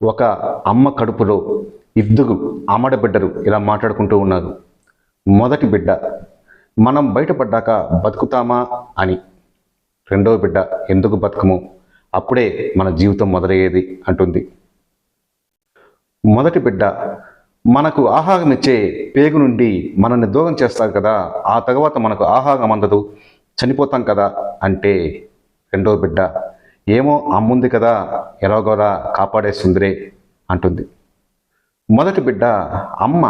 ఒక అమ్మ కడుపులో ఇద్దరు ఆమడ బిడ్డలు ఇలా మాట్లాడుకుంటూ ఉన్నారు. మొదటి బిడ్డ, మనం బయటపడ్డాక బతుకుతామా అని. రెండవ బిడ్డ, ఎందుకు బతుకము, అప్పుడే మన జీవితం మొదలయ్యేది అంటుంది. మొదటి బిడ్డ, మనకు ఆహారం ఇచ్చే పేగు నుండి మనల్ని దూరం చేస్తారు కదా, ఆ తర్వాత మనకు ఆహారం అందదు, చనిపోతాం కదా అంటే రెండవ బిడ్డ, ఏమో అమ్ముంది కదా, ఎలాగోలా కాపాడేస్తుందిరే అంటుంది. మొదటి బిడ్డ, అమ్మ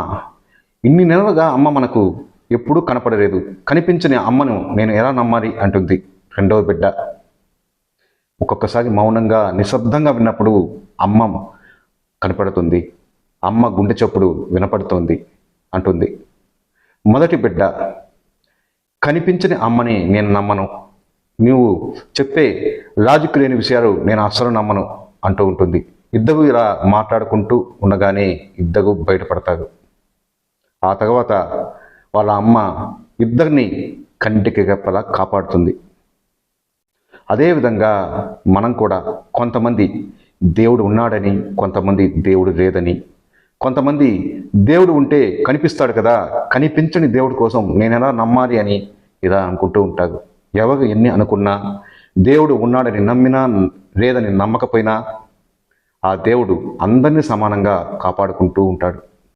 ఇన్ని నెలలుగా అమ్మ మనకు ఎప్పుడూ కనపడలేదు, కనిపించని అమ్మను నేను ఎలా నమ్మాలి అంటుంది రెండవ బిడ్డ. ఒక్కొక్కసారి మౌనంగా నిశ్శబ్దంగా విన్నప్పుడు అమ్మ కనపడుతుంది, అమ్మ గుండె చప్పుడు వినపడుతోంది అంటుంది. మొదటి బిడ్డ, కనిపించని అమ్మని నేను నమ్మను, నువ్వు చెప్పే లాజిక్ లేని విషయాలు నేను అస్సలు నమ్మను అంటూ ఉంటుంది. ఇద్దరు ఇలా మాట్లాడుకుంటూ ఉండగానే ఇద్దరు బయటపడతారు. ఆ తర్వాత వాళ్ళ అమ్మ ఇద్దరిని కంటికి రెప్పలా కాపాడుతుంది. అదేవిధంగా మనం కూడా కొంతమంది దేవుడు ఉన్నాడని, కొంతమంది దేవుడు లేదని, కొంతమంది దేవుడు ఉంటే కనిపిస్తాడు కదా, కనిపించని దేవుడి కోసం నేను ఎలా నమ్మాలి అని ఇలా అనుకుంటూ ఉంటారు. ఎవరు ఎన్ని అనుకున్నా, దేవుడు ఉన్నాడని నమ్మినా లేదని నమ్మకపోయినా ఆ దేవుడు అందరినీ సమానంగా కాపాడుకుంటూ ఉంటాడు.